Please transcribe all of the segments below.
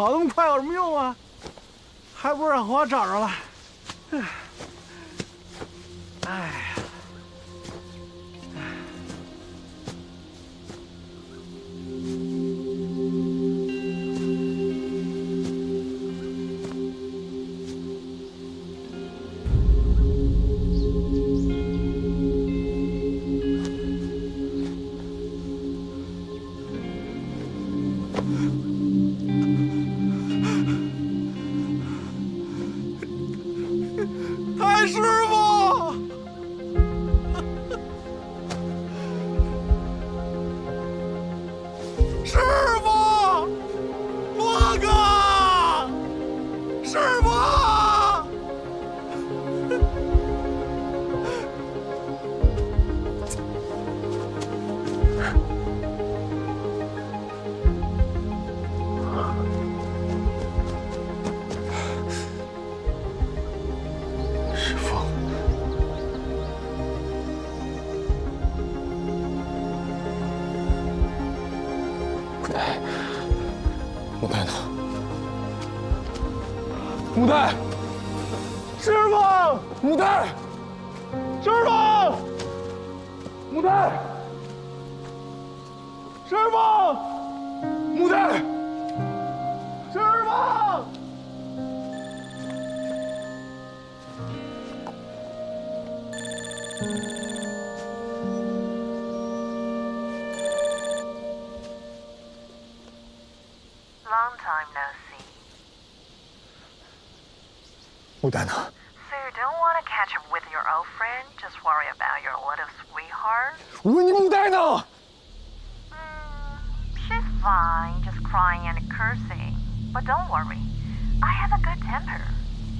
跑那么快有什么用啊？还不是让我找着了。哎呀！太师傅！师傅！罗哥！师傅！师傅。母带呢？母带！师傅！母带！师傅！母带！师傅！母带！师傅！ Long time no see. 牡丹呢？ So you don't want to catch up with your old friend? Just worry about your little sweetheart? 我问你牡丹呢？ She's fine, just crying and cursing. But don't worry, I have a good temper.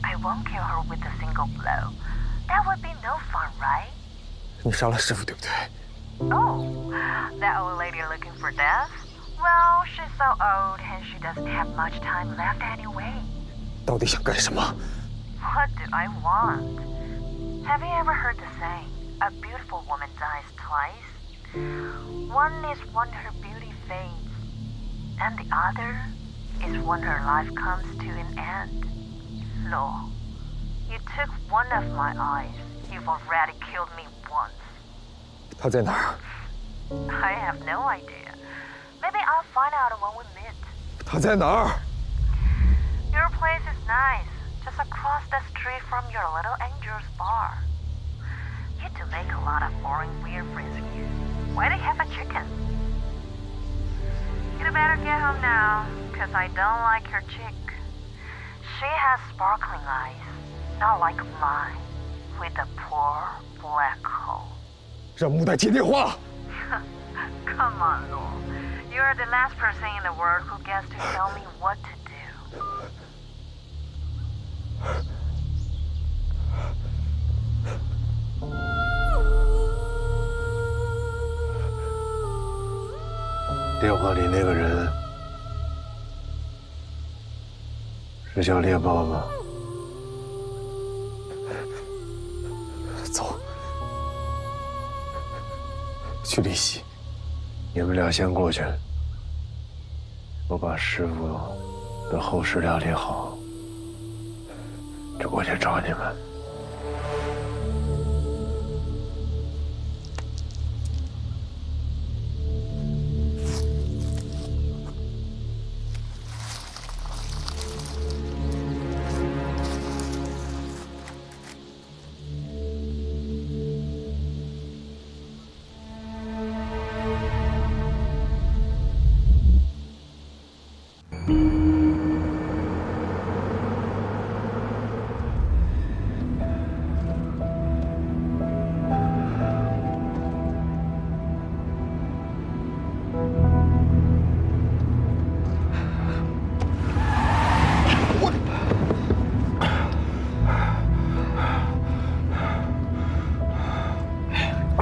I won't kill her with a single blow. That would be no fun, right? 你杀了师傅，对不对？ Oh, that old lady looking for death? Well, she's so old and she doesn't have much time left anyway. 到底想干什么？ What do I want? Have you ever heard the saying, a beautiful woman dies twice? One is when her beauty fades, and the other is when her life comes to an end. Law, you took one of my eyes. You've already killed me once. 他在哪儿？ I have no idea. Maybe I'll find out when we meet. 他在哪儿？ Your place is nice, just across the street from your little angel's bar. You do make a lot of boring, weird friends here. Why do you have a chicken? You'd better get home now, because I don't like your chick. She has sparkling eyes, not like mine, with a poor black hole. 让牡丹接电话。 Come on, Law. You're the last person in the world who gets to tell me what to do. 电话里那个人是叫猎豹吗？走，去利息。 你们俩先过去，我把师傅的后事料理好，就过去找你们。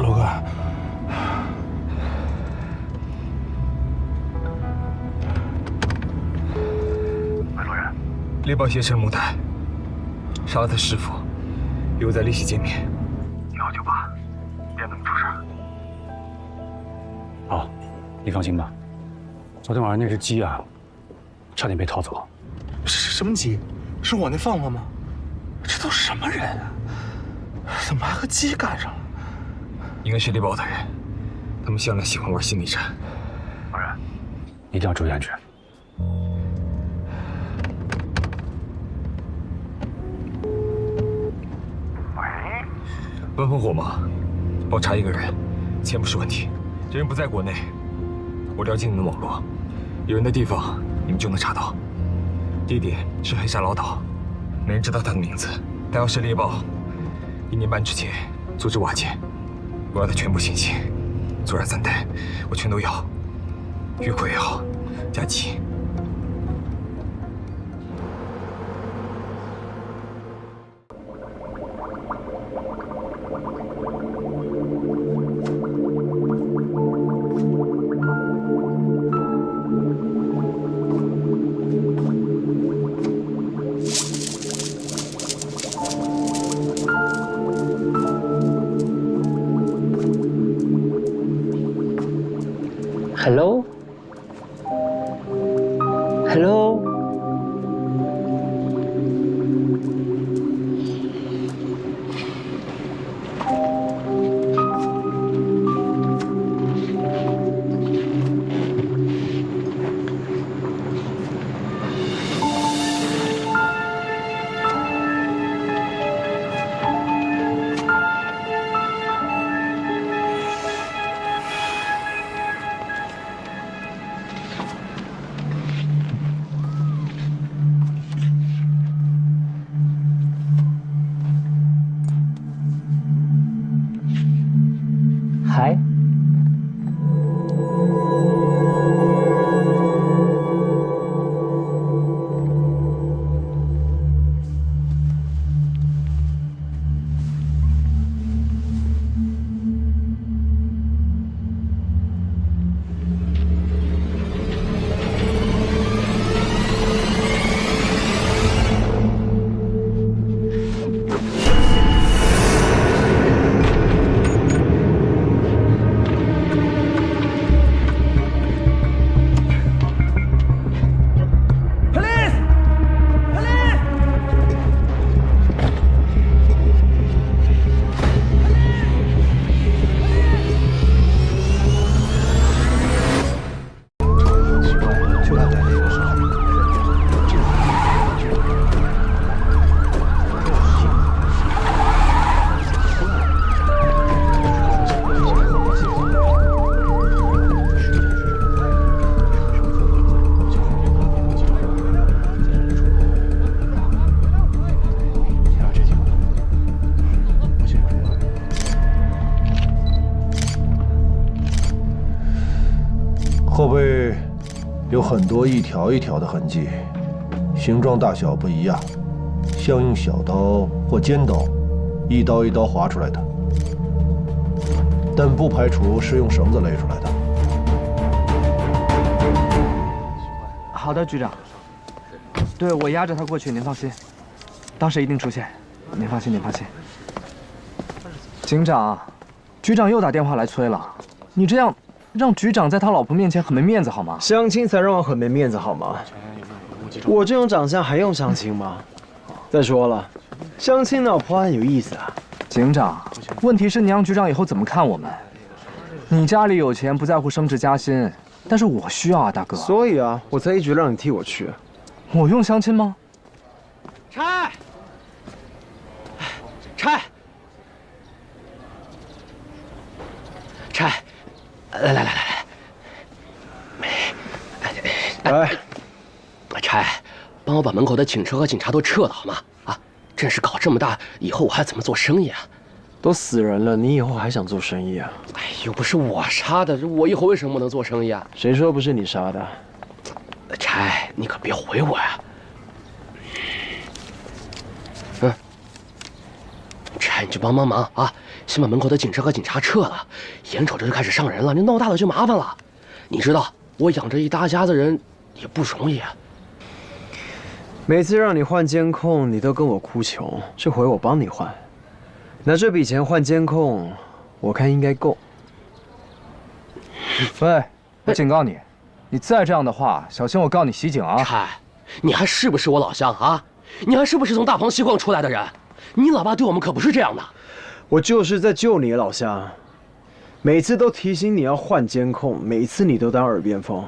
罗哥，外路人，猎豹挟持牡丹，杀了他师傅，留在利息见面。你好酒吧，别那么出事。好，你放心吧。昨天晚上那只鸡啊，差点被套走。什么鸡？是我那放放吗？这都什么人啊？怎么还和鸡干上了？应该是猎豹的人，他们向来喜欢玩心理战。老人，一定要注意安全。喂，温风火吗？帮我查一个人，钱不是问题。这人不在国内，我了解你们的网络，有人的地方你们就能查到。地点是黑沙老岛，没人知道他的名字。他要是猎豹，1年半之前组织瓦解，我要他全部信息，左耳3代，我全都要。月葵也好，加急。Hello? Hello? 嗨。后背有很多一条一条的痕迹，形状大小不一样，像用小刀或尖刀一刀一刀划出来的，但不排除是用绳子勒出来的。好的，局长。对，我押着他过去，您放心，当时一定出现。您放心，您放心。警长，局长又打电话来催了，你这样让局长在他老婆面前很没面子好吗？相亲才让我很没面子好吗？我这种长相还用相亲吗？再说了，相亲闹破案有意思啊。警长，问题是你让局长以后怎么看我们？你家里有钱，不在乎升职加薪，但是我需要啊，大哥。所以啊，我才一直让你替我去。我用相亲吗？拆，拆，拆，来，哎，拆，帮我把门口的警车和警察都撤了好吗？啊，真是搞这么大，以后我还怎么做生意啊？都死人了，你以后还想做生意啊？哎，又不是我杀的，我以后为什么不能做生意啊？谁说不是你杀的？拆，你可别回我呀！拆，你去帮忙啊！先把门口的警车和警察撤了，眼瞅着就开始上人了，你闹大了就麻烦了。你知道我养着一大家子人也不容易啊。每次让你换监控，你都跟我哭穷，这回我帮你换。拿这笔钱换监控，我看应该够。喂，我警告你，你再这样的话，小心我告你袭警啊！嗨，你还是不是我老乡啊？你还是不是从大鹏西矿出来的人？你老爸对我们可不是这样的。我就是在救你，老乡。每次都提醒你要换监控，每次你都当耳边风。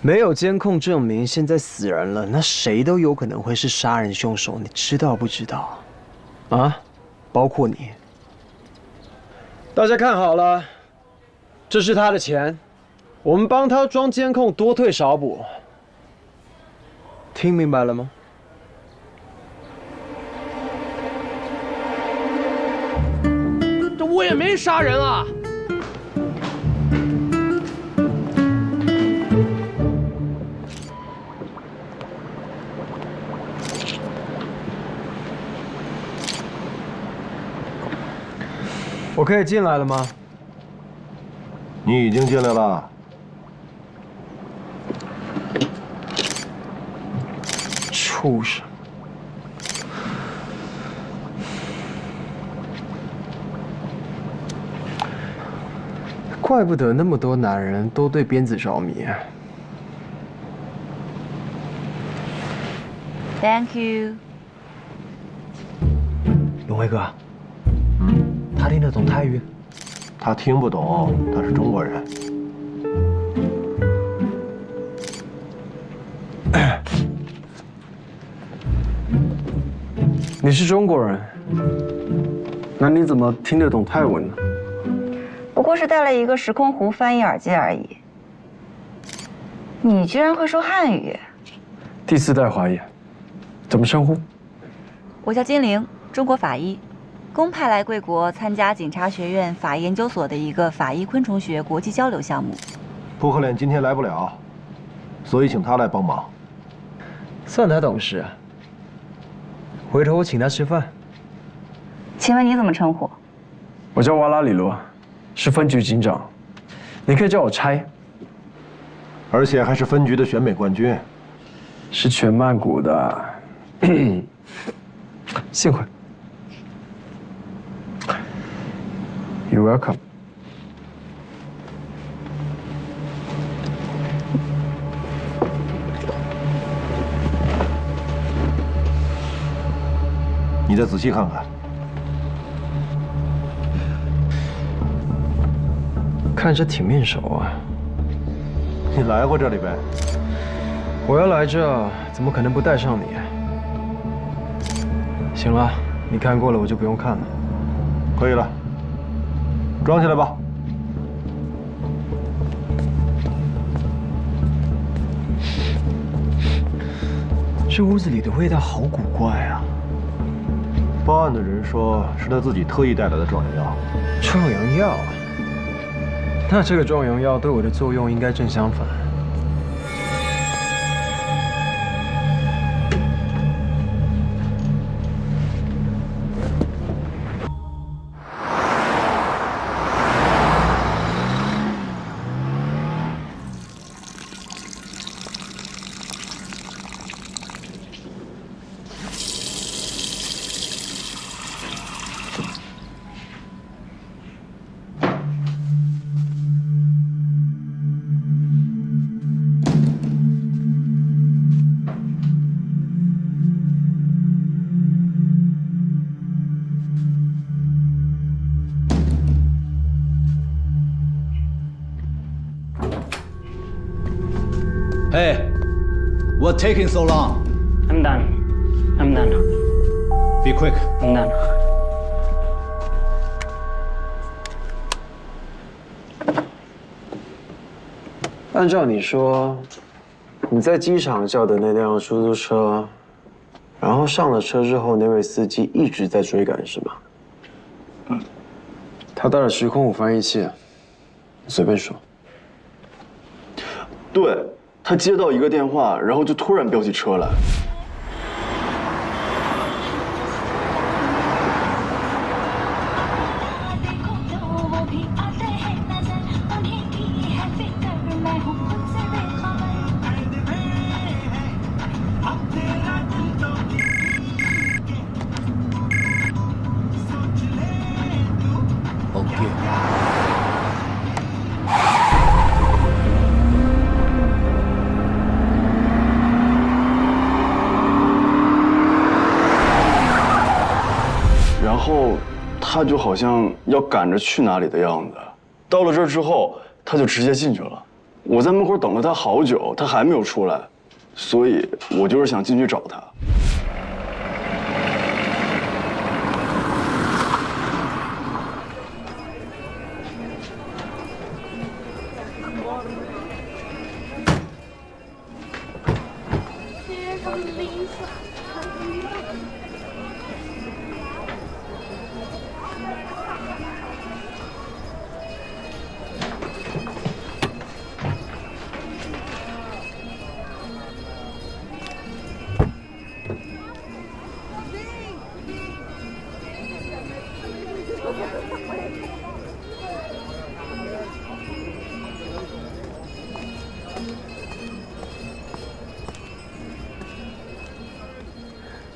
没有监控证明，现在死人了，那谁都有可能会是杀人凶手，你知道不知道？啊，包括你。大家看好了，这是他的钱，我们帮他装监控，多退少补。听明白了吗？这我也没杀人啊！我可以进来了吗？你已经进来了。畜生！怪不得那么多男人都对鞭子着迷啊！ Thank you。永辉哥，他听得懂泰语？他听不懂，他是中国人。你是中国人，那你怎么听得懂泰文呢？不过是带了一个时空弧翻译耳机而已。你居然会说汉语？第4代华裔，怎么称呼？我叫金玲，中国法医，公派来贵国参加警察学院法医研究所的一个法医昆虫学国际交流项目。扑克脸今天来不了，所以请他来帮忙。算他懂事啊。回头我请他吃饭。请问你怎么称呼？我叫瓦拉里罗，是分局警长，你可以叫我差。而且还是分局的选美冠军，是全曼谷的。幸会。You're welcome。你再仔细看看。看着挺面熟啊。你来过这里呗？我要来这，怎么可能不带上你？行了，你看过了，我就不用看了。可以了，装起来吧。这屋子里的味道好古怪啊！报案的人说是他自己特意带来的壮阳药。壮阳药？那这个壮阳药对我的作用应该正相反。Hey, what taking so long? I'm done. I'm done. Be quick. I'm done. 按照你说，你在机场叫的那辆出租车，然后上了车之后，那位司机一直在追赶，是吗？嗯。他带了时空5翻译器，随便说。对。 他接到一个电话，然后就突然飙起车来。他就好像要赶着去哪里的样子。到了这儿之后，他就直接进去了。我在门口等了他好久，他还没有出来，所以我就是想进去找他。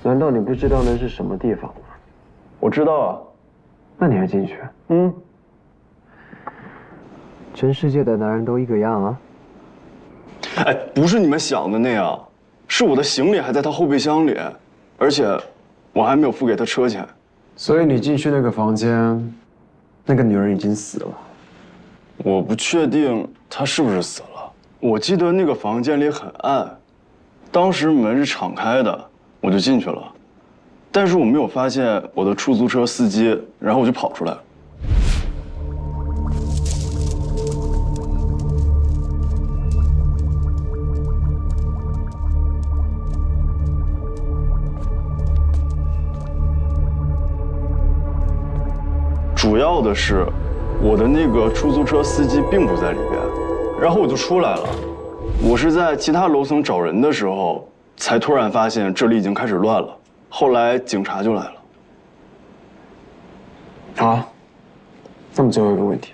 难道你不知道那是什么地方吗？我知道啊。那你还进去？全世界的男人都一个样啊！哎，不是你们想的那样，是我的行李还在他后备箱里，而且我还没有付给他车钱。所以你进去那个房间，那个女人已经死了。我不确定她是不是死了。我记得那个房间里很暗，当时门是敞开的。我就进去了，但是我没有发现我的出租车司机，然后我就跑出来了。主要的是，我的那个出租车司机并不在里边，然后我就出来了。我是在其他楼层找人的时候，才突然发现这里已经开始乱了，后来警察就来了。好，那么最后一个问题，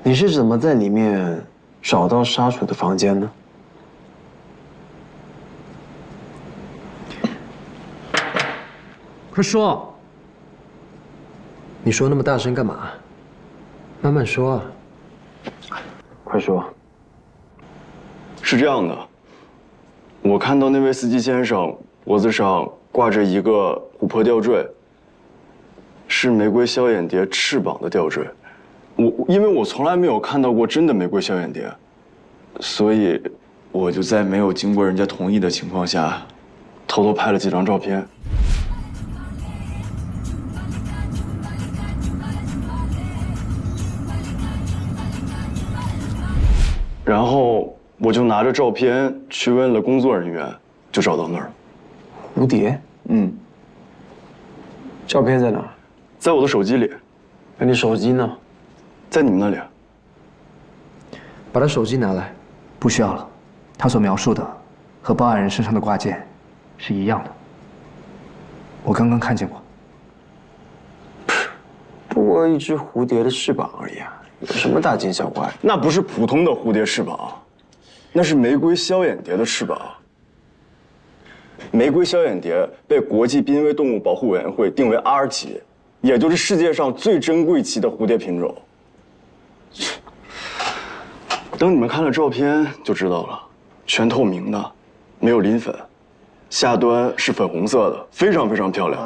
你是怎么在里面找到杀手的房间呢？快说！你说那么大声干嘛？慢慢说啊！快说！是这样的。我看到那位司机先生脖子上挂着一个琥珀吊坠，是玫瑰萧眼蝶翅膀的吊坠。因为我从来没有看到过真的玫瑰萧眼蝶，所以我就在没有经过人家同意的情况下，偷偷拍了几张照片。然后我就拿着照片去问了工作人员，就找到那儿了。蝴蝶？照片在哪？在我的手机里。那你手机呢？在你们那里。把他手机拿来。不需要了，他所描述的和报案人身上的挂件是一样的。我刚刚看见过。不过一只蝴蝶的翅膀而已啊，有什么大惊小怪？那不是普通的蝴蝶翅膀，那是玫瑰萧眼蝶的翅膀。玫瑰萧眼蝶被国际濒危动物保护委员会定为 R 级，也就是世界上最珍贵级的蝴蝶品种。等你们看了照片就知道了，全透明的，没有磷粉，下端是粉红色的，非常非常漂亮。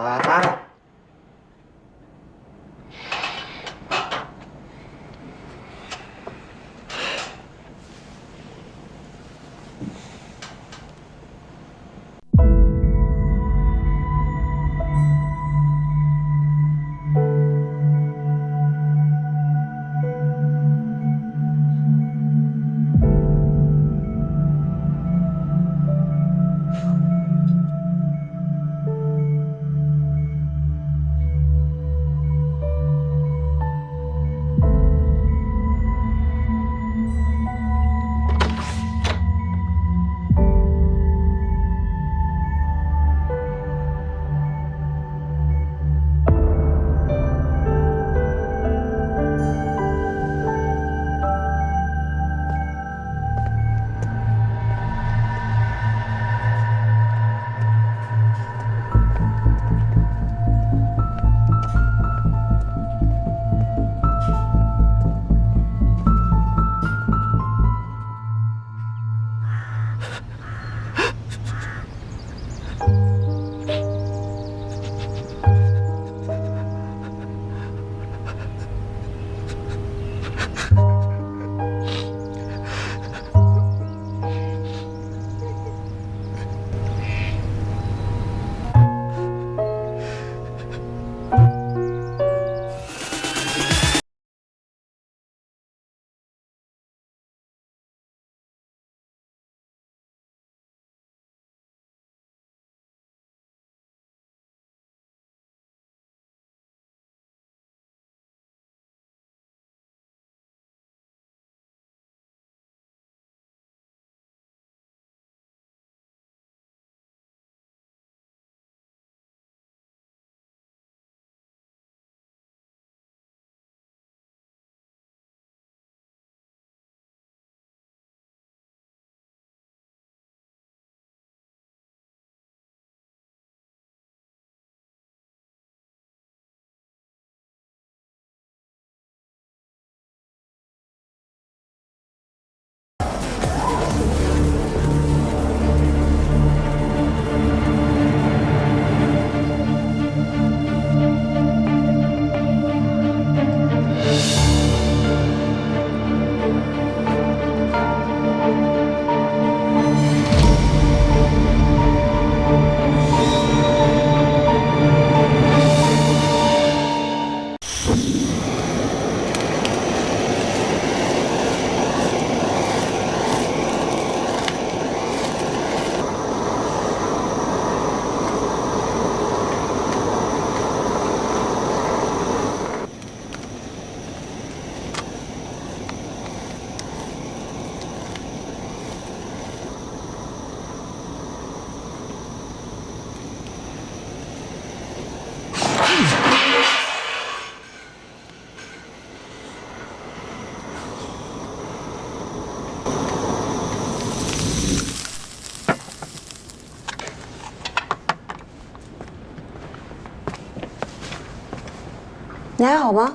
你还好吗？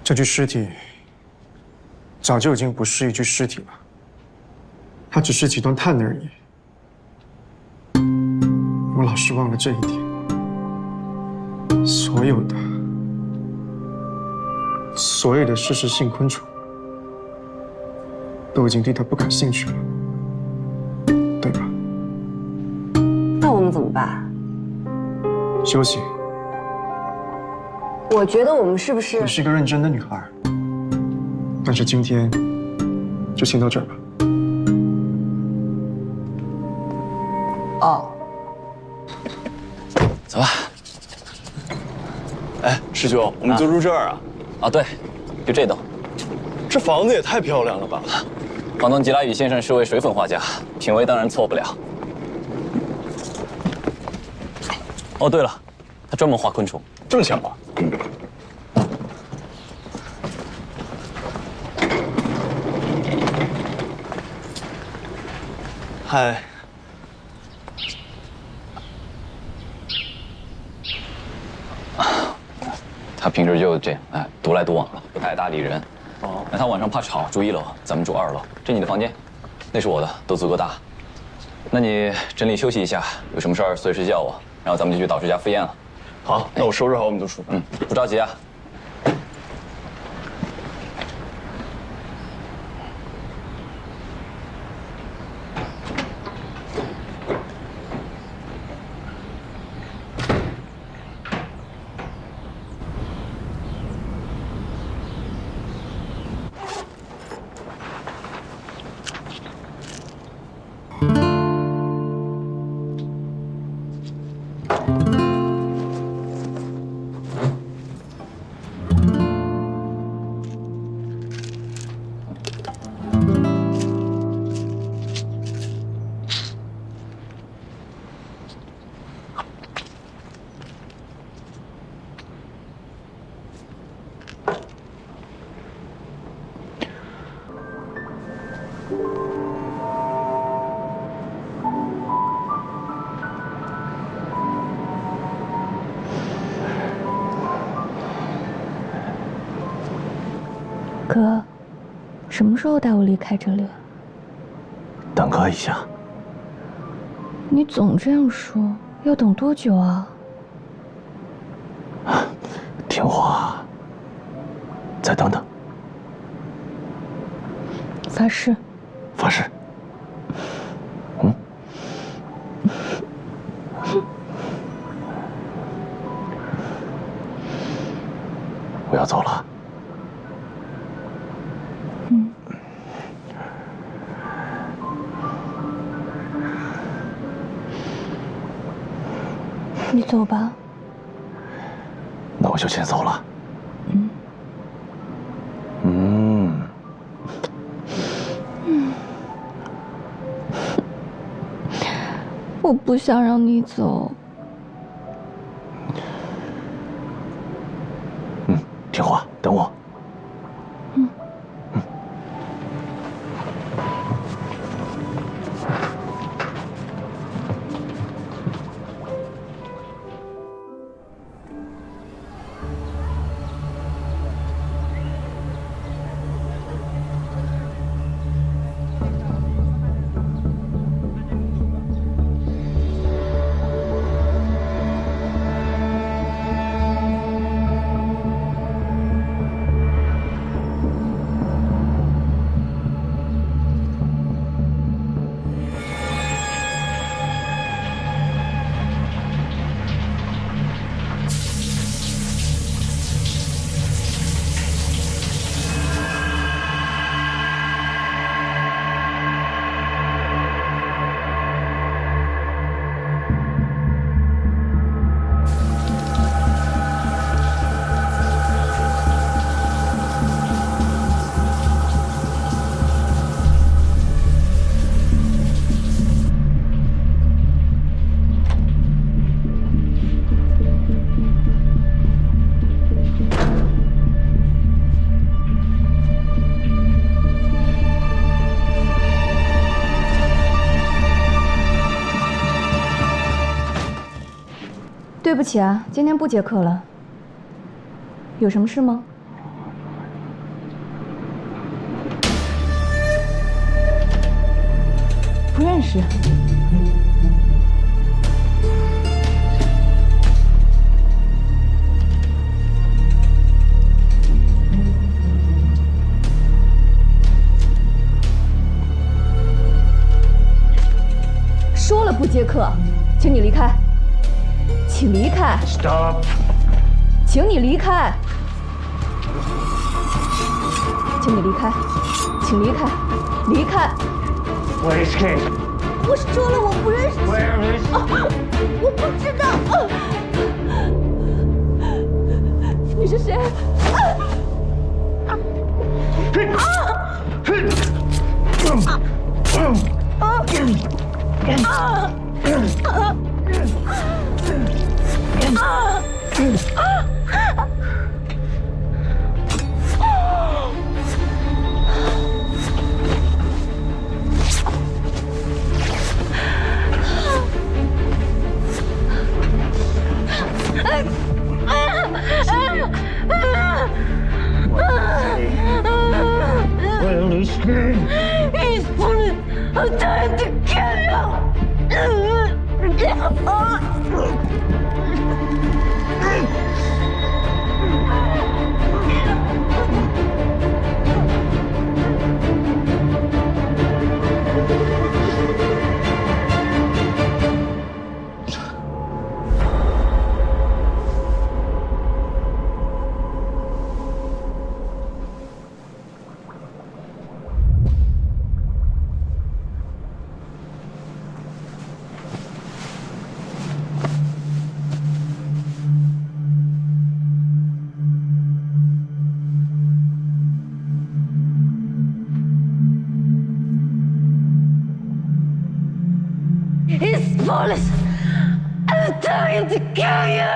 这具尸体早就已经不是一具尸体了，它只是几段碳而已。我老是忘了这一点。所有的事实性昆虫，都已经对它不感兴趣了，对吧？那我们怎么办？休息。我觉得我们是不是？你是一个认真的女孩，但是今天就先到这儿吧。哦。走吧。哎，师兄，我们就住这儿啊？啊，对，就这栋。这房子也太漂亮了吧！房东吉拉宇先生是位水粉画家，品味当然错不了。哦，对了，他专门画昆虫。这么巧啊？嗨。他平时就这样，哎，独来独往的，不太搭理人。哦，那他晚上怕吵，住1楼，咱们住2楼。这你的房间，那是我的，都足够大。那你整理休息一下，有什么事儿随时叫我，然后咱们就去导师家赴宴了。好，那我收拾好我们就出发。不着急啊。哥，什么时候带我离开这里？等哥一下。你总这样说，要等多久啊？听话，再等等。发誓。发誓。我要走了。你走吧。那我就先走了。我不想让你走。听话，等我。对不起啊，今天不接课了。有什么事吗？不认识。说了不接课，请你离开。请离开。Stop。请你离开。请你离开。请离开。离开。Where is he？ 我说了我不认识。Where is？ 我不知道。你是谁？He's pulling. I'm trying to kill you. He's flawless. I'm trying to kill you.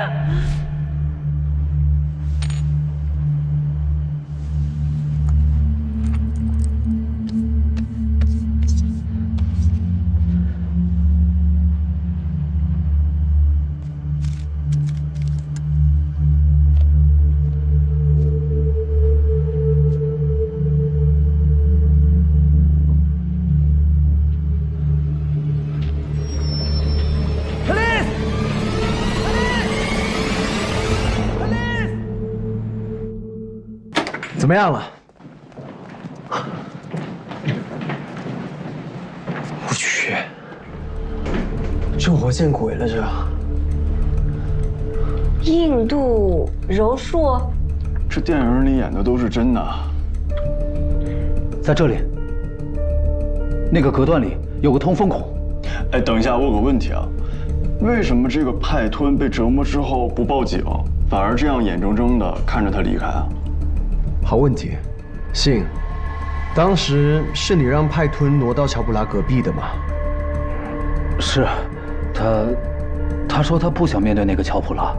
怎么样了？我去，这活见鬼了！印度柔术，这电影里演的都是真的。在这里，那个隔断里有个通风孔。哎，等一下，我有个问题啊，为什么这个派吞被折磨之后不报警，反而这样眼睁睁的看着他离开啊？好问题，信，当时是你让派吞挪到乔普拉隔壁的吗？是，他说他不想面对那个乔普拉。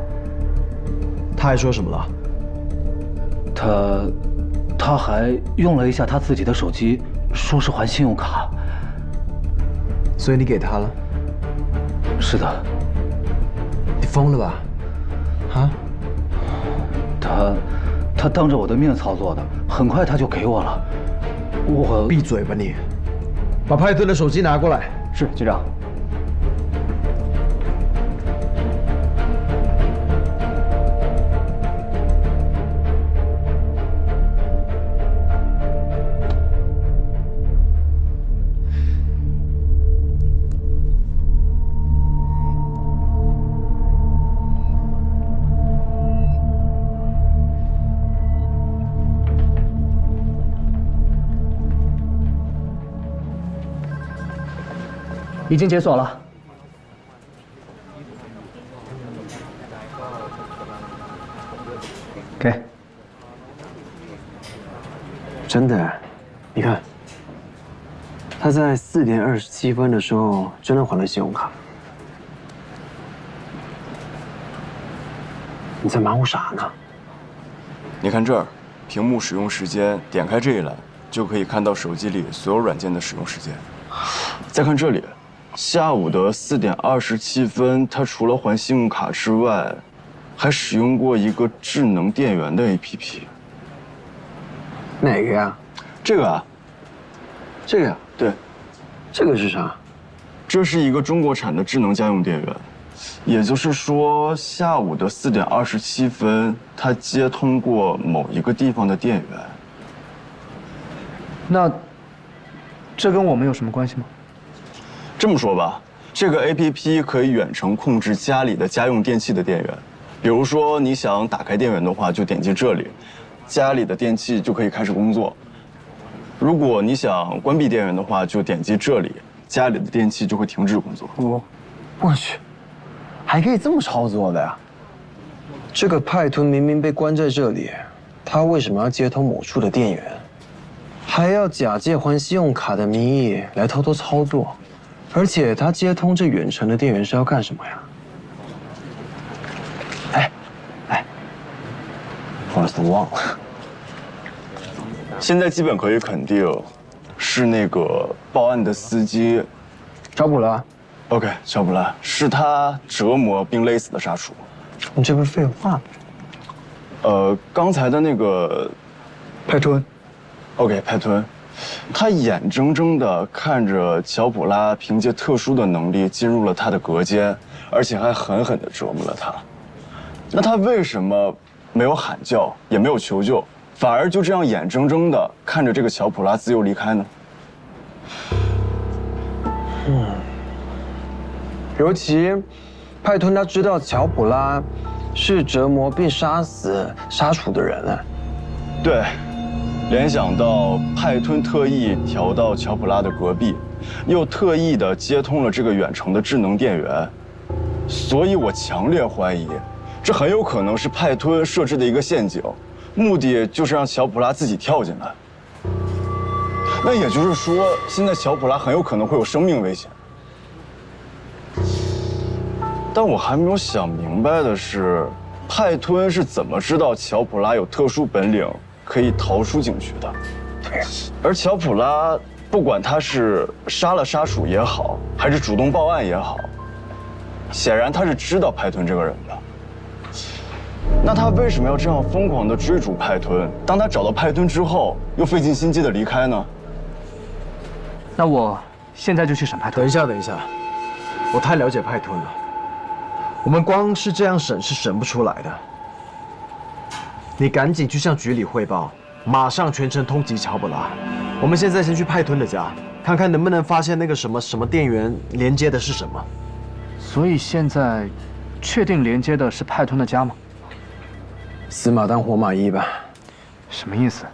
他还说什么了？他还用了一下他自己的手机，说是还信用卡。所以你给他了？是的。你疯了吧？啊？他当着我的面操作的，很快他就给我了。我闭嘴吧你！把派顿的手机拿过来。是，局长。已经解锁了。给。真的，你看，他在4点27分的时候真的还了信用卡。你在忙活啥呢？你看这儿，屏幕使用时间，点开这一栏就可以看到手机里所有软件的使用时间。再看这里，下午的4点27分，他除了还信用卡之外，还使用过一个智能电源的 APP。哪个呀？这个啊。这个呀？对。这个是啥？这是一个中国产的智能家用电源，也就是说，下午的4点27分，他接通过某一个地方的电源。那这跟我们有什么关系吗？这么说吧，这个 APP 可以远程控制家里的家用电器的电源。比如说，你想打开电源的话，就点击这里，家里的电器就可以开始工作。如果你想关闭电源的话，就点击这里，家里的电器就会停止工作。我去，还可以这么操作的呀？这个派吞明明被关在这里，他为什么要接通某处的电源，还要假借还信用卡的名义来偷偷操作？而且他接通这远程的电源是要干什么呀？不好意思，我忘了。现在基本可以肯定，是那个报案的司机，乔普拉。OK， 乔普拉是他折磨并勒死的杀手。你这不是废话吗？刚才的那个派吞 ，OK， 派吞，他眼睁睁地看着乔普拉凭借特殊的能力进入了他的隔间，而且还狠狠地折磨了他。那他为什么没有喊叫，也没有求救，反而就这样眼睁睁地看着这个乔普拉自由离开呢？尤其派吞他知道乔普拉是折磨并杀死杀楚的人啊。对，联想到派吞特意调到乔普拉的隔壁，又特意的接通了这个远程的智能电源，所以我强烈怀疑，这很有可能是派吞设置的一个陷阱，目的就是让乔普拉自己跳进来。那也就是说，现在乔普拉很有可能会有生命危险。但我还没有想明白的是，派吞是怎么知道乔普拉有特殊本领，可以逃出警局的？而乔普拉，不管他是杀了杀鼠也好，还是主动报案也好，显然他是知道派吞这个人的。那他为什么要这样疯狂地追逐派吞？当他找到派吞之后，又费尽心机地离开呢？那我现在就去审派吞。等一下，我太了解派吞了。我们光是这样审是审不出来的。你赶紧去向局里汇报，马上全程通缉乔普拉。我们现在先去派吞的家，看看能不能发现那个什么电源连接的是什么。所以现在确定连接的是派吞的家吗？死马当活马医吧。什么意思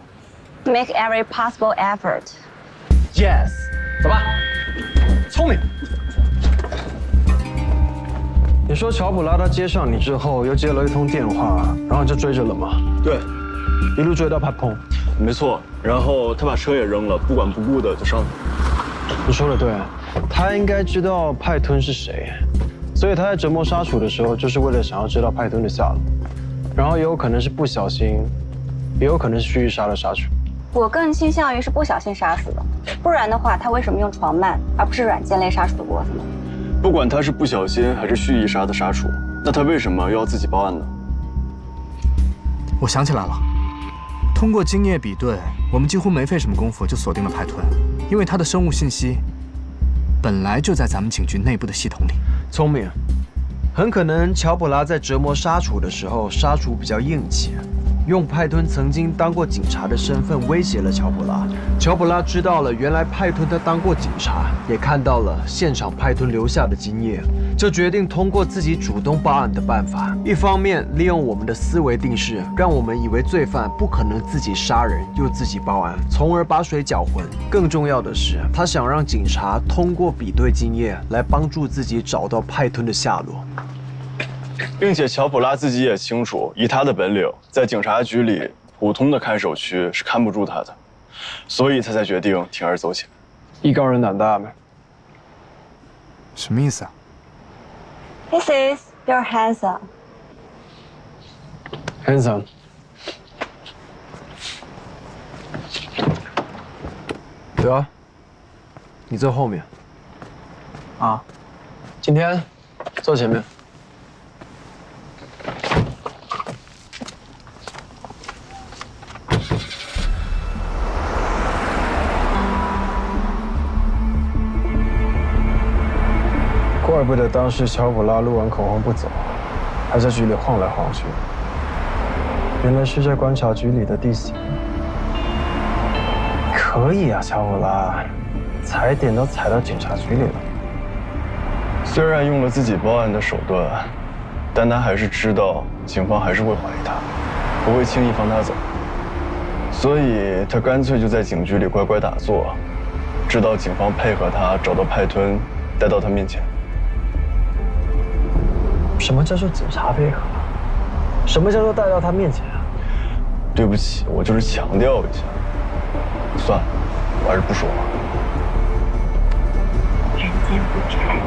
Make every possible effort. Yes， 走吧。聪明。你说乔普拉他接上你之后，又接了一通电话，然后就追着了吗？对，一路追到派通。没错，然后他把车也扔了，不管不顾的就上了。你说的对，他应该知道派吞是谁，所以他在折磨杀楚的时候，就是为了想要知道派吞的下落，然后也有可能是不小心，也有可能是蓄意杀了杀楚。我更倾向于是不小心杀死的，不然的话，他为什么用床幔而不是软件勒杀楚的脖子呢？不管他是不小心还是蓄意杀的杀楚，那他为什么要自己报案呢？我想起来了，通过精液比对，我们几乎没费什么功夫就锁定了派吞，因为他的生物信息本来就在咱们警局内部的系统里。聪明，很可能乔普拉在折磨杀楚的时候，杀楚比较硬气，用派吞曾经当过警察的身份威胁了乔普拉。乔普拉知道了，原来派吞他当过警察，也看到了现场派吞留下的精液，就决定通过自己主动报案的办法，一方面利用我们的思维定式，让我们以为罪犯不可能自己杀人又自己报案，从而把水搅浑。更重要的是，他想让警察通过比对精液来帮助自己找到派吞的下落。并且乔普拉自己也清楚，以他的本领，在警察局里普通的看守区是看不住他的，所以他才决定铤而走险。艺高人胆大呗。什么意思啊 He says you're handsome. Handsome. 对啊，你坐后面。啊，今天坐前面。怪不得当时乔普拉录完口红不走，还在局里晃来晃去。原来是在观察局里的地形。可以啊，乔普拉，踩点都踩到警察局里了。虽然用了自己报案的手段，但他还是知道警方还是会怀疑他，不会轻易放他走。所以他干脆就在警局里乖乖打坐，直到警方配合他找到派吞，带到他面前。什么叫做警察配合？什么叫做带到他面前啊？对不起，我就是强调一下。算了，我还是不说话。人间不拆。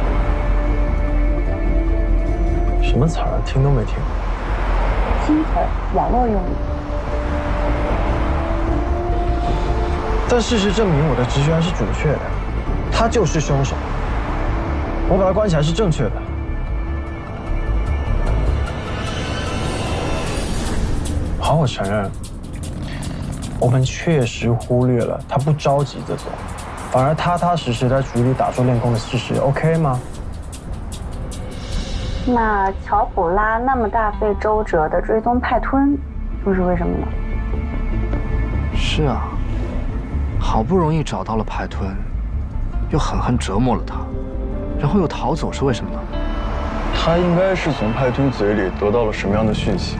什么词儿？听都没听过。新词儿，网络用语。但事实证明，我的直觉还是准确的，他就是凶手。我把他关起来是正确的。好，我承认，我们确实忽略了他不着急着走，反而踏踏实实在局里打坐练功的事实 ，OK 吗？那乔普拉那么大费周折的追踪派吞，又是为什么呢？是啊，好不容易找到了派吞，又狠狠折磨了他，然后又逃走，是为什么呢？他应该是从派吞嘴里得到了什么样的讯息，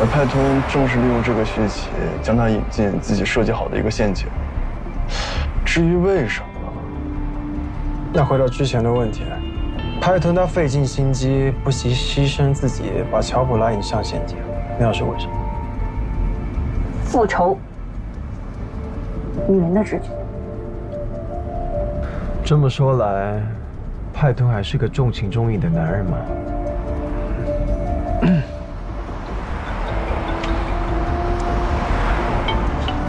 而派吞正是利用这个讯息将他引进自己设计好的一个陷阱。至于为什么，那回到之前的问题，派吞他费尽心机，不惜牺牲自己，把乔普拉引上陷阱，那又是为什么？复仇。女人的直觉。这么说来，派吞还是个重情重义的男人吗？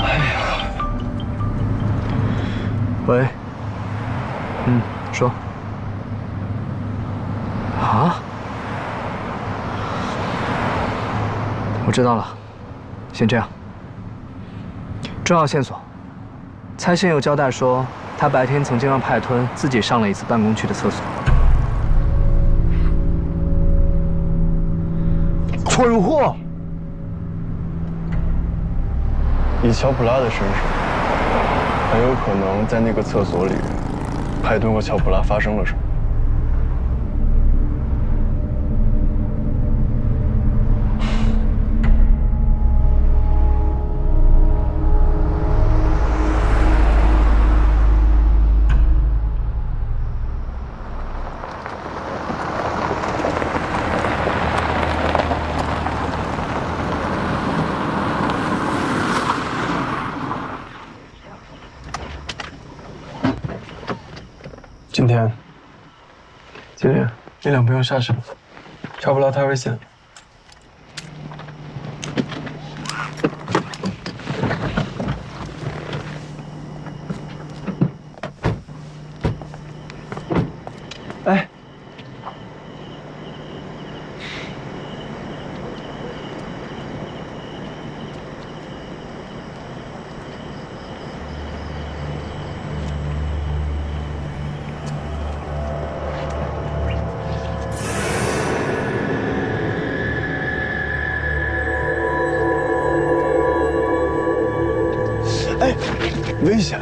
哎呀，喂，说。啊？我知道了，先这样。重要线索。蔡县有交代说，他白天曾经让派吞自己上了一次办公区的厕所。蠢货！以乔普拉的身手，很有可能在那个厕所里，派吞和乔普拉发生了什么。今天你俩不用下手，乔普拉太危险了。哎，危险！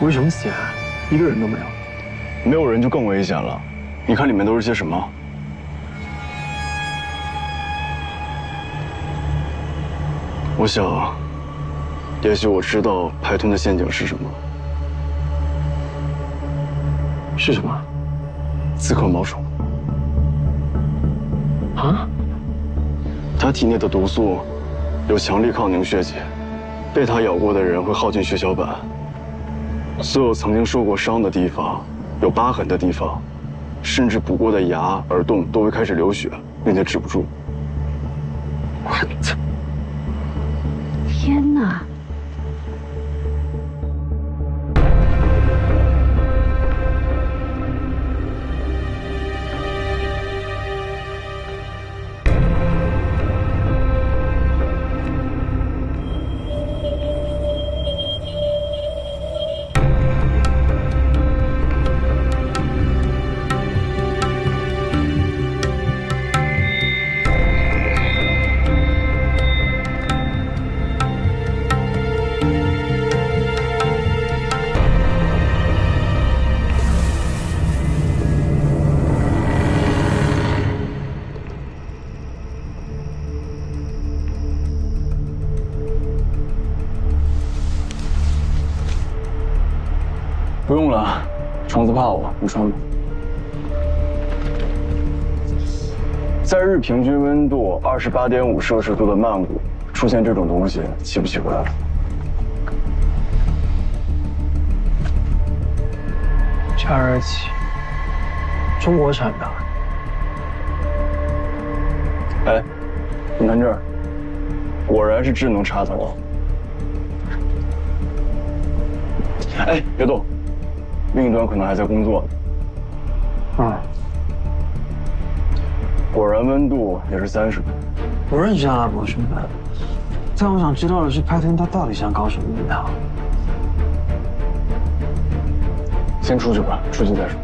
危什么险？一个人都没有。没有人就更危险了。你看里面都是些什么？我想，也许我知道派吞的陷阱是什么。是什么？刺客毛虫。啊？他体内的毒素有强力抗凝血剂。被它咬过的人会耗尽血小板，所有曾经受过伤的地方、有疤痕的地方，甚至补过的牙、耳洞都会开始流血，并且止不住。我操！天哪！不用了，虫子怕我，你穿吧。在日平均温度28.5摄氏度的曼谷出现这种东西，奇不奇怪？加热器，中国产的。哎，你看这儿，果然是智能插头。哎，别动，另一端可能还在工作呢。啊。果然温度也是30度。我认识阿拉伯兄弟，但我想知道的是，派顿他到底想搞什么名堂？先出去吧，出去再说。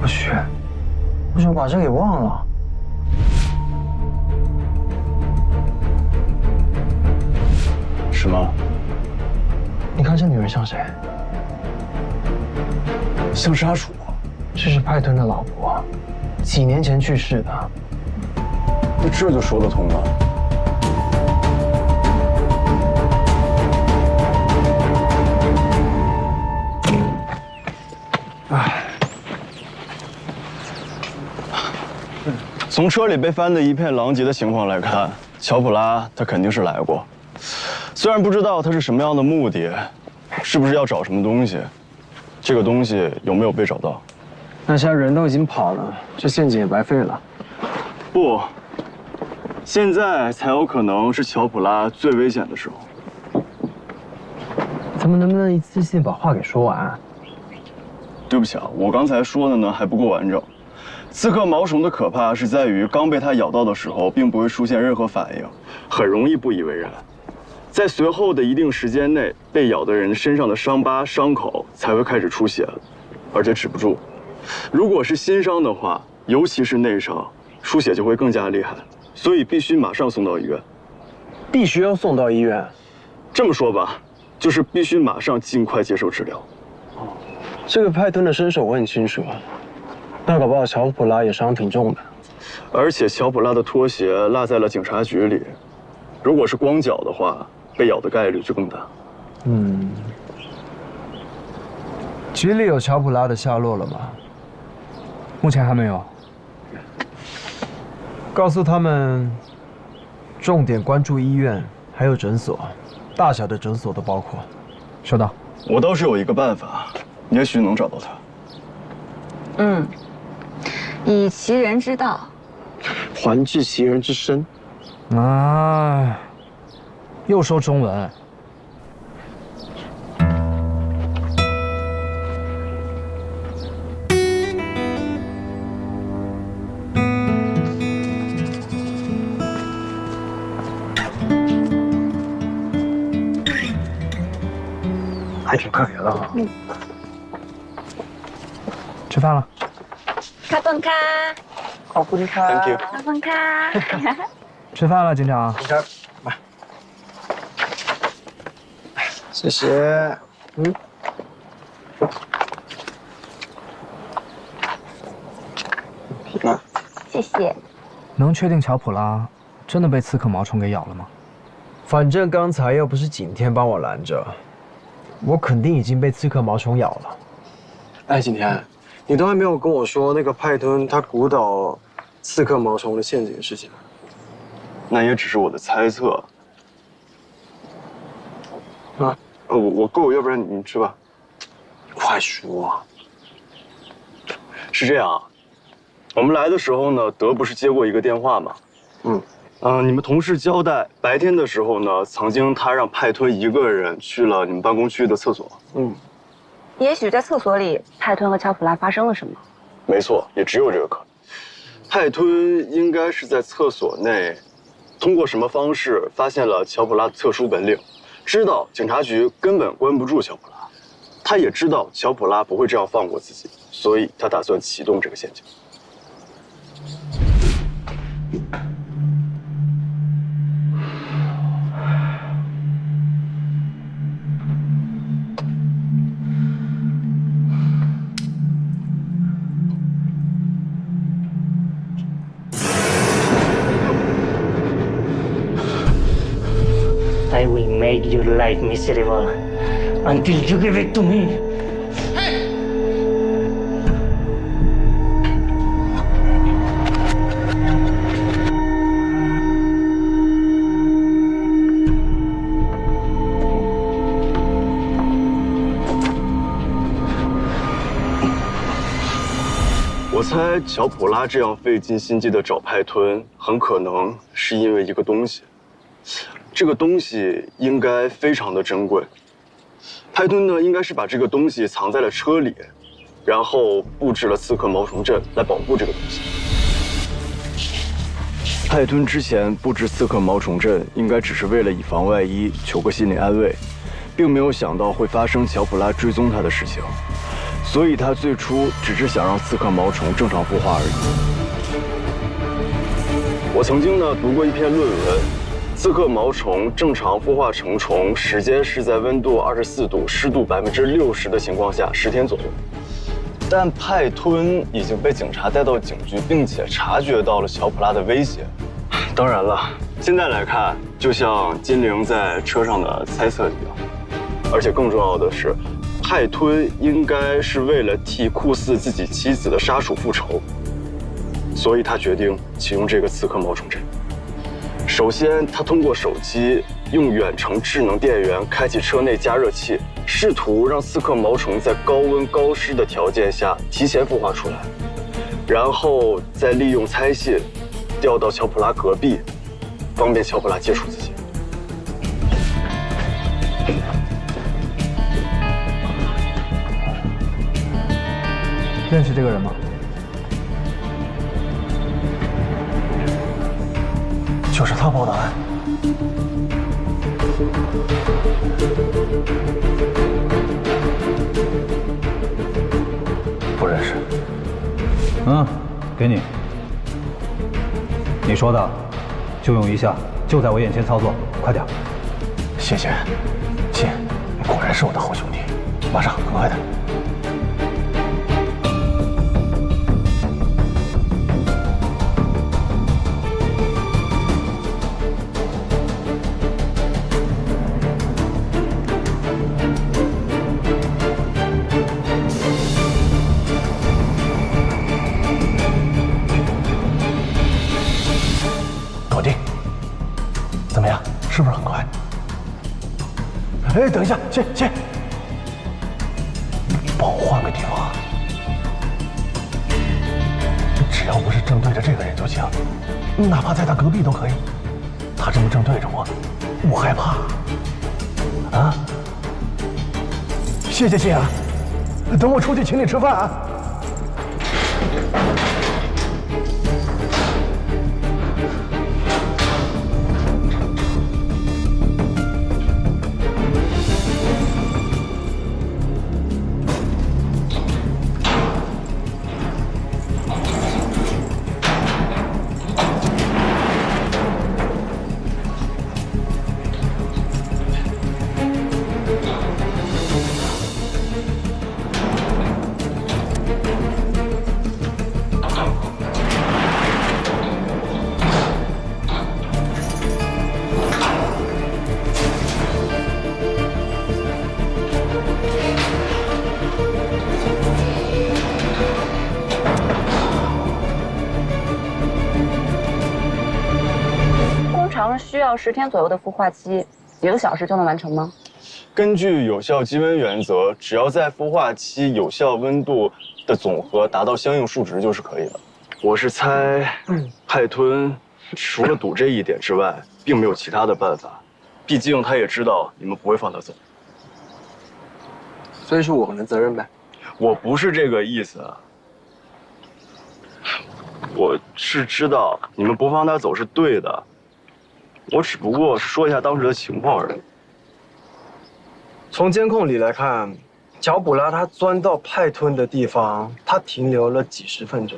我去，为什么把这给忘了？什么？你看这女人像谁？像沙鼠。这是派顿的老婆，几年前去世的。那这就说得通了。唉。从车里被翻得一片狼藉的情况来看，乔普拉他肯定是来过，虽然不知道他是什么样的目的，是不是要找什么东西，这个东西有没有被找到？那现在人都已经跑了，这陷阱也白费了。不，现在才有可能是乔普拉最危险的时候。咱们能不能一次性把话给说完？对不起啊，我刚才说的呢还不够完整。刺客毛虫的可怕是在于，刚被它咬到的时候，并不会出现任何反应，很容易不以为然。在随后的一定时间内，被咬的人身上的伤疤、伤口才会开始出血，而且止不住。如果是新伤的话，尤其是内伤，出血就会更加厉害，所以必须马上送到医院。必须要送到医院？这么说吧，就是必须马上尽快接受治疗。这个派顿的身手我很清楚。那搞不好乔普拉也伤挺重的，而且乔普拉的拖鞋落在了警察局里，如果是光脚的话，被咬的概率就更大。局里有乔普拉的下落了吗？目前还没有。告诉他们，重点关注医院，还有诊所，大小的诊所都包括。收到。我倒是有一个办法，也许能找到他。以其人之道，还治其人之身。啊，又说中文。还挺可怜的哈。吃饭了。卡顿卡，好，不吃饭。Thank you。卡顿卡。吃饭了，警长。警长，来，谢谢。谢谢。能确定乔普拉真的被刺客毛虫给咬了吗？反正刚才要不是景天帮我拦着，我肯定已经被刺客毛虫咬了。哎，景天，你都还没有跟我说那个派顿他鼓捣刺客毛虫的陷阱的事情。那也只是我的猜测。啊，我够，要不然你吃吧。快说。是这样，我们来的时候呢，德不是接过一个电话吗？你们同事交代，白天的时候呢，曾经他让派吞一个人去了你们办公区的厕所。也许在厕所里，派顿和乔普拉发生了什么？没错，也只有这个可能。派吞应该是在厕所内，通过什么方式发现了乔普拉的特殊本领，知道警察局根本关不住乔普拉，他也知道乔普拉不会这样放过自己，所以他打算启动这个陷阱。I will make your life miserable until you give it to me. 我猜乔普拉这样费尽心机的找派吞，很可能是因为一个东西。这个东西应该非常的珍贵。派吞呢，应该是把这个东西藏在了车里，然后布置了刺客毛虫阵来保护这个东西。派吞之前布置刺客毛虫阵，应该只是为了以防万一，求个心理安慰，并没有想到会发生乔普拉追踪他的事情。 所以他最初只是想让刺客毛虫正常孵化而已。我曾经呢读过一篇论文，刺客毛虫正常孵化成虫时间是在温度24度、湿度60%的情况下10天左右。但派吞已经被警察带到警局，并且察觉到了乔普拉的威胁。当然了，现在来看，就像金陵在车上的猜测一样，而且更重要的是。 派吞应该是为了替酷似自己妻子的杀鼠复仇，所以他决定启用这个刺客毛虫阵。首先，他通过手机用远程智能电源开启车内加热器，试图让刺客毛虫在高温高湿的条件下提前孵化出来，然后再利用猜信调到乔普拉隔壁，方便乔普拉接触自己。 认识这个人吗？就是他报的案。不认识。给你。你说的，就用一下，就在我眼前操作，快点。谢谢，亲，果然是我的好兄弟，马上，很快的。 是不是很快？哎，等一下，先，帮我换个地方，只要不是正对着这个人就行，哪怕在他隔壁都可以。他这么正对着我，我害怕。啊！谢谢亲啊，等我出去请你吃饭啊。 需要10天左右的孵化期，几个小时就能完成吗？根据有效积温原则，只要在孵化期有效温度的总和达到相应数值就是可以了。我是猜，派吞除了赌这一点之外，并没有其他的办法。毕竟他也知道你们不会放他走，所以是我们的责任呗。我不是这个意思，我是知道你们不放他走是对的。 我只不过说一下当时的情况而已。从监控里来看，乔普拉他钻到派吞的地方，他停留了几10分钟。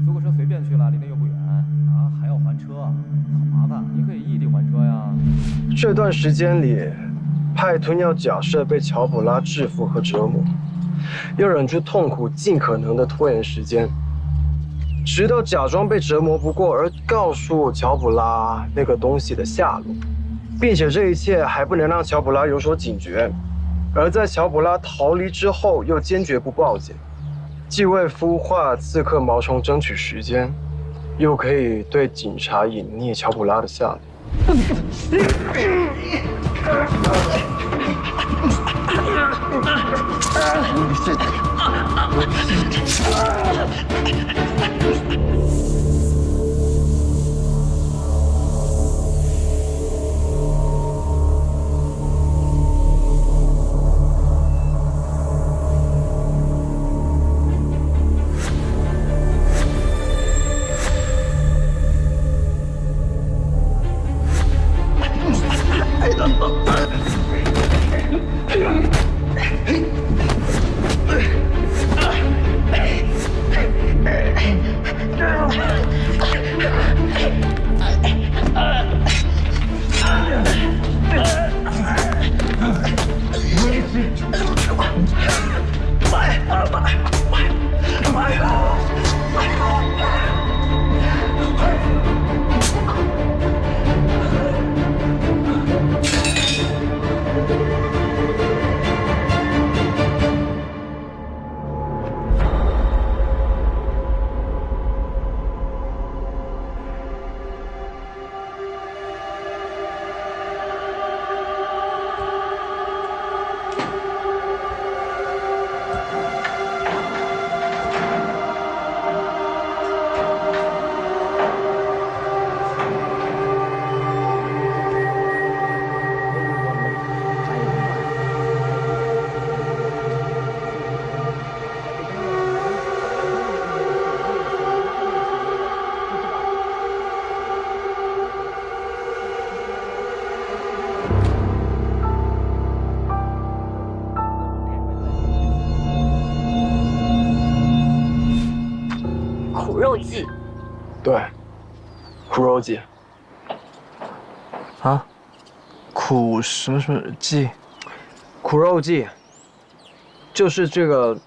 租个车随便去了，离那又不远啊，还要还车，好麻烦。你可以异地还车呀。这段时间里，派吞要假设被乔普拉制服和折磨，要忍住痛苦，尽可能的拖延时间，直到假装被折磨不过而告诉乔普拉那个东西的下落，并且这一切还不能让乔普拉有所警觉。而在乔普拉逃离之后，又坚决不报警，既为孵化刺客毛虫争取时间，又可以对警察隐匿乔普拉的下落。肉剂。对，苦肉计。啊？苦什么计？苦肉计，就是这个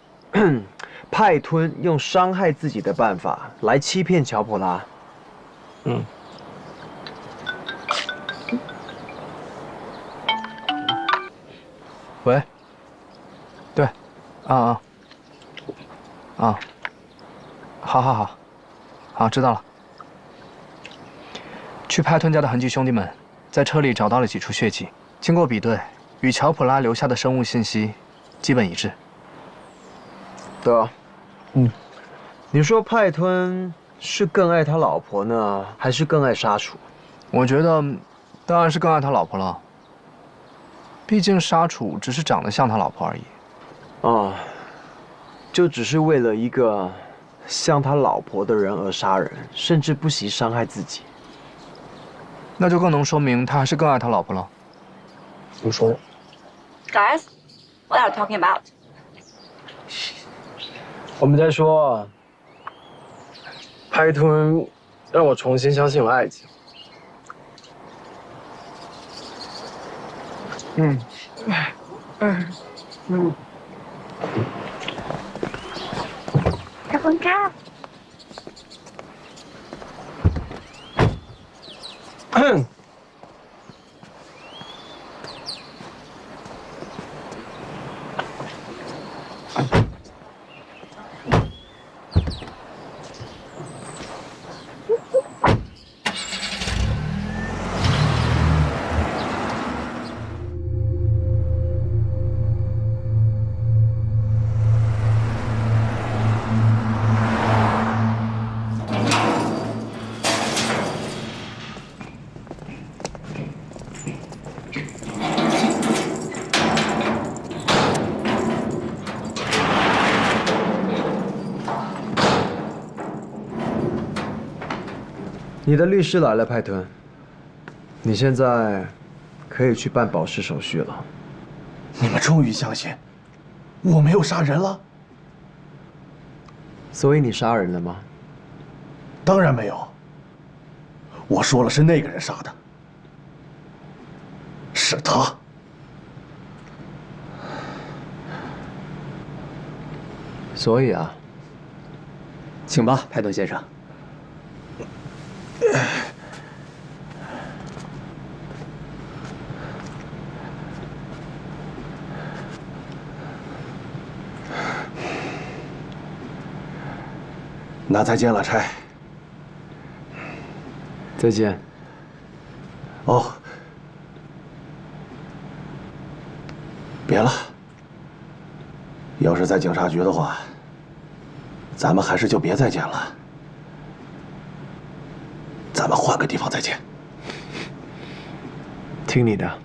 派吞用伤害自己的办法来欺骗乔普拉。嗯。喂。对。啊。好，知道了。去派吞家的痕迹兄弟们在车里找到了几处血迹，经过比对，与乔普拉留下的生物信息基本一致。对啊。你说派吞是更爱他老婆呢，还是更爱杀楚？我觉得，当然是更爱他老婆了。毕竟杀楚只是长得像他老婆而已。啊，就只是为了一个像他老婆的人而杀人，甚至不惜伤害自己。那就更能说明他还是更爱他老婆了。怎么说 ？Guys, what are you talking about? 我们在说，派吞让我重新相信了爱情。ขอบคุณค่ะ 你的律师来了，派吞。你现在可以去办保释手续了。终于相信我没有杀人了。所以你杀人了吗？当然没有。我说了是那个人杀的，是他。所以啊，请吧，派顿先生。那再见了，差。再见。哦，别了。要是在警察局的话，咱们还是就别再见了。咱们换个地方再见。听你的。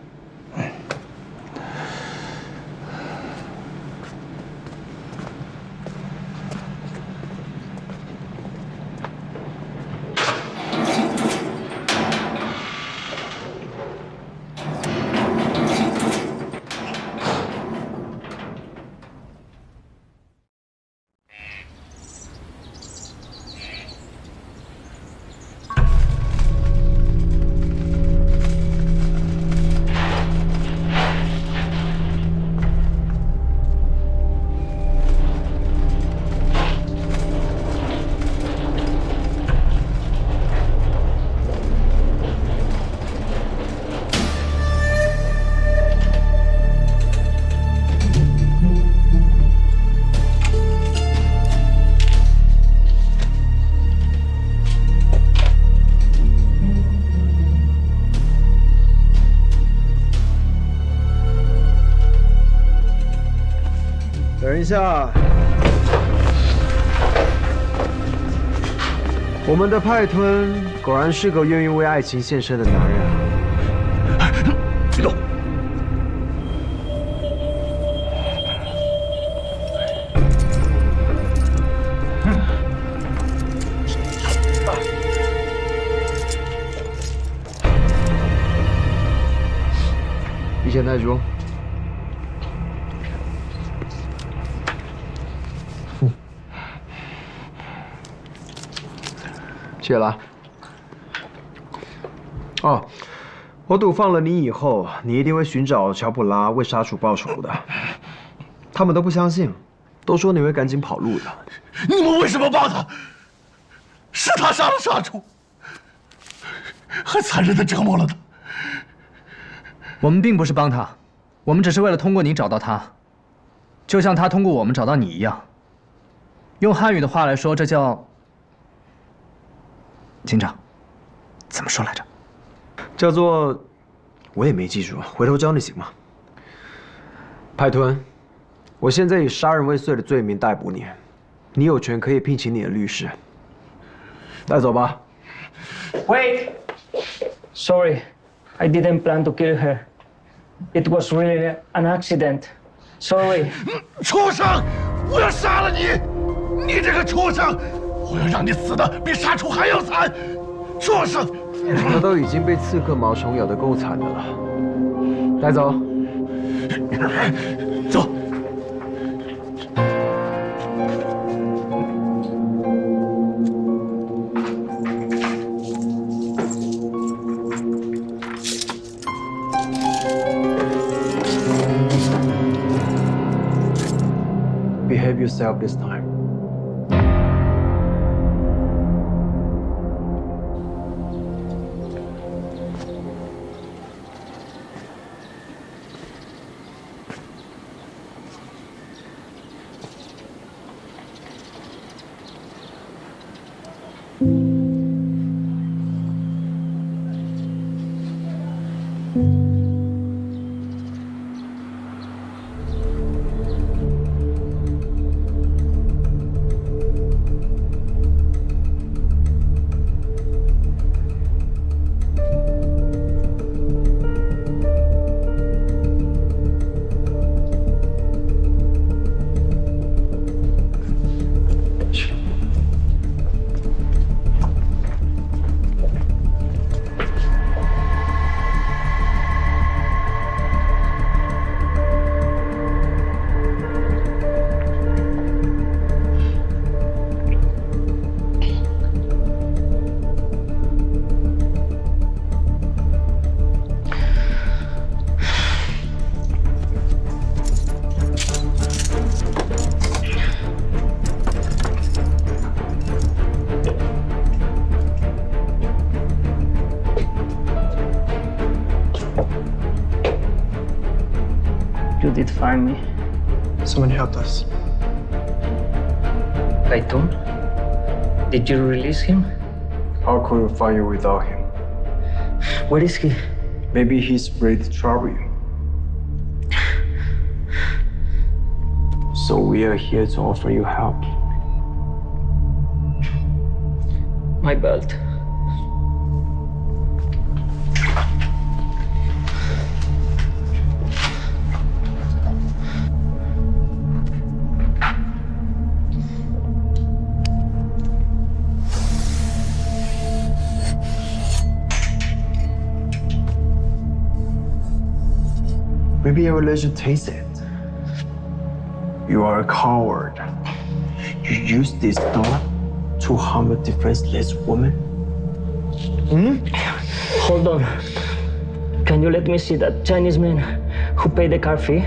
等一下，我们的派吞果然是个愿意为爱情献身的男人。别动！一线带住。谢了。哦，我赌放了你以后，你一定会寻找乔普拉为杀鼠报仇的。他们都不相信，都说你会赶紧跑路的。你们为什么帮他？是他杀了杀猪，还残忍地折磨了他。我们并不是帮他，我们只是为了通过你找到他，就像他通过我们找到你一样。用汉语的话来说，这叫……警长，怎么说来着？叫做……我也没记住，回头教你行吗？派吞，我现在以杀人未遂的罪名逮捕你，你有权可以聘请你的律师。带走吧。Wait! Sorry, I didn't plan to kill her. It was really an accident. Sorry. 畜生！我要杀了你！你这个畜生！我要让你死的比杀猪还要惨！畜生！他都已经被刺客毛虫咬得够惨的了。带走。走。Behave yourself this time. You did find me. Someone helped us. Peyton? Did you release him? How could we find you without him? Where is he? Maybe he's ready to trouble you. So we are here to offer you help. My belt. Maybe I will let you taste it. You are a coward. You used this dog to harm a defenseless woman? Hold on. Can you let me see that Chinese man who paid the car fee?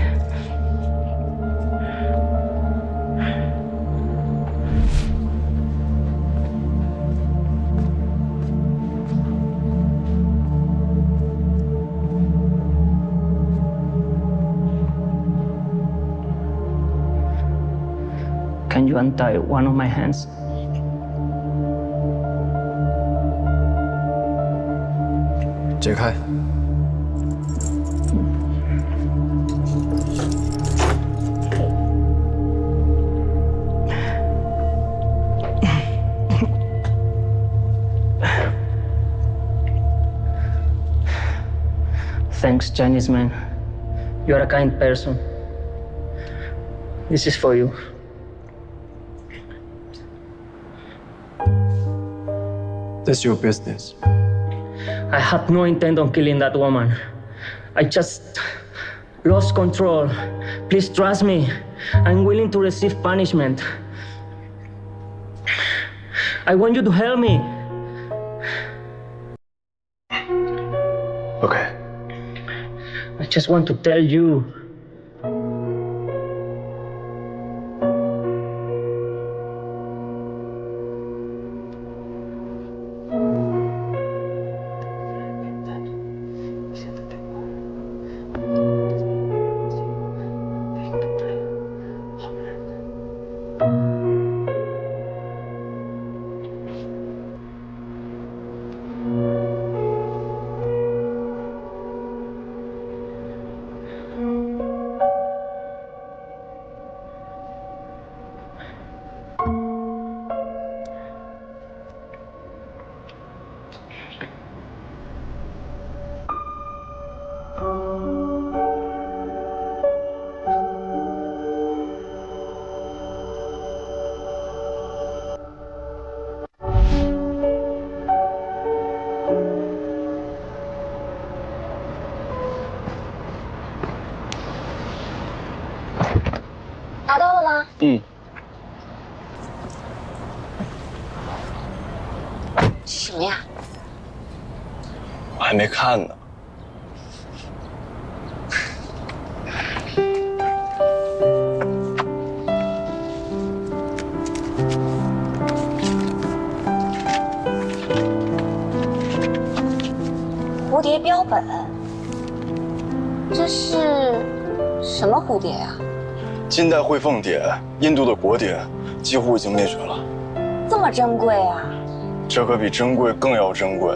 Can you untie one of my hands?解开。Thanks, Chinese man. You are a kind person. This is for you. That's your business. I had no intent on killing that woman. I just lost control. Please trust me. I'm willing to receive punishment. I want you to help me. Okay. I just want to tell you.拿到了吗？是什么呀？我还没看呢。蝴蝶标本，这是什么蝴蝶呀？近代喙凤蝶，印度的国蝶，几乎已经灭绝了。这么珍贵啊！这可比珍贵更要珍贵，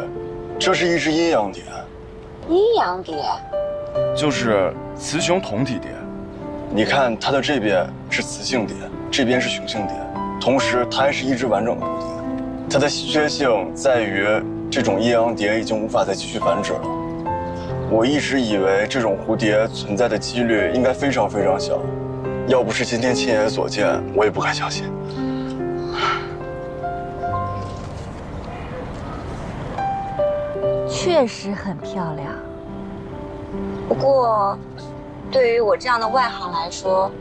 这是一只阴阳蝶。阴阳蝶，就是雌雄同体蝶。你看它的这边是雌性蝶，这边是雄性蝶，同时它还是一只完整的蝴蝶。它的稀缺性在于这种阴阳蝶已经无法再继续繁殖了。我一直以为这种蝴蝶存在的几率应该非常非常小，要不是今天亲眼所见，我也不敢相信。确实很漂亮。不过，对于我这样的外行来说，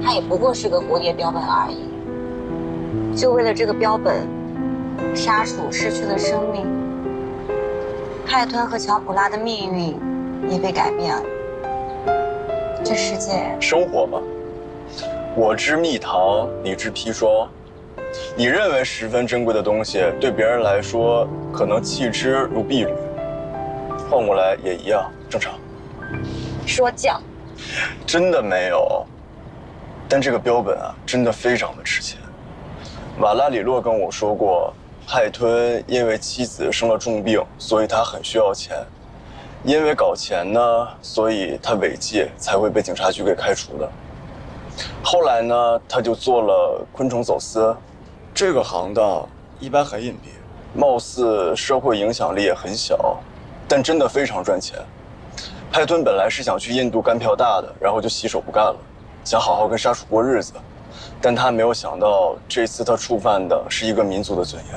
它也不过是个蝴蝶标本而已。就为了这个标本，沙鼠失去了生命，海豚和乔普拉的命运也被改变了。这世界生活嘛，我知蜜糖，你知砒霜。你认为十分珍贵的东西，对别人来说可能弃之如敝履。换过来也一样正常。说教。真的没有。但这个标本啊，真的非常的值钱。瓦拉里洛跟我说过，海吞因为妻子生了重病，所以他很需要钱。因为搞钱呢，所以他违纪才会被警察局给开除的。后来呢，他就做了昆虫走私，这个行当一般很隐蔽，貌似社会影响力也很小，但真的非常赚钱。海吞本来是想去印度干票大的，然后就洗手不干了，想好好跟沙鼠过日子，但他没有想到这次他触犯的是一个民族的尊严。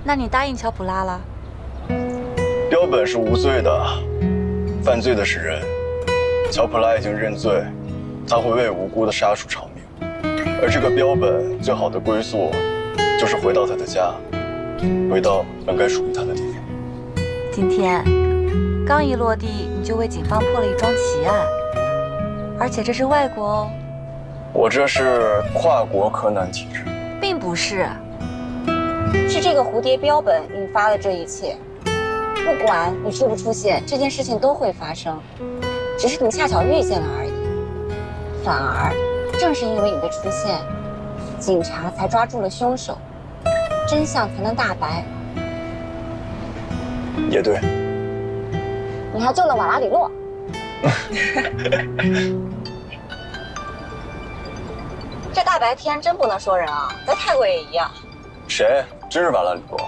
那你答应乔普拉了？标本是无罪的，犯罪的是人。乔普拉已经认罪，他会为无辜的杀鼠偿命。而这个标本最好的归宿，就是回到他的家，回到本该属于他的地方。今天刚一落地，你就为警方破了一桩奇案，而且这是外国哦。我这是跨国柯南体质，并不是。是这个蝴蝶标本引发了这一切。不管你出不出现，这件事情都会发生，只是你恰巧遇见了而已。反而，正是因为你的出现，警察才抓住了凶手，真相才能大白。也对。你还救了瓦拉里洛。这大白天真不能说人啊，在泰国也一样。谁？真是瓦拉里洛？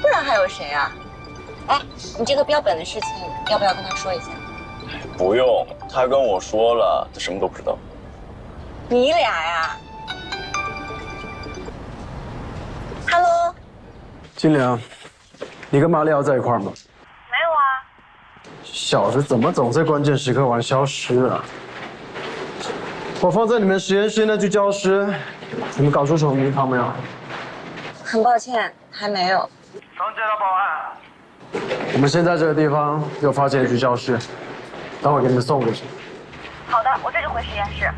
不然还有谁啊？哎，你这个标本的事情要不要跟他说一下？不用，他跟我说了，他什么都不知道。你俩呀 ？Hello， 金玲，你跟马里奥在一块吗？没有啊。小子怎么总在关键时刻玩消失啊？我放在你们实验室那具焦尸，你们搞出什么名堂没有？很抱歉，还没有。曾接到报案。我们现在这个地方又发现一具焦尸，等会给你们送过去。好的，我这就回实验室。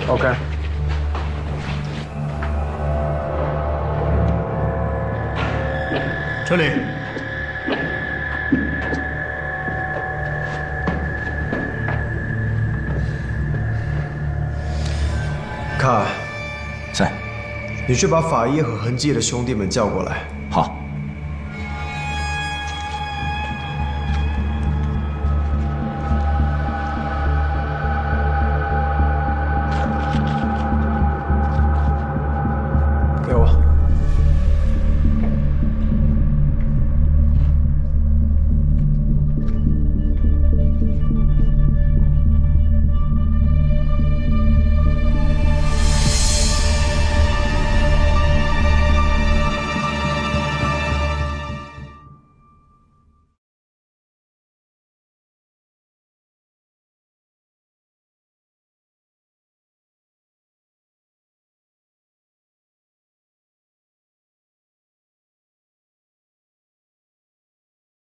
OK。这里。卡，在。你去把法医和痕迹的兄弟们叫过来。好。给我。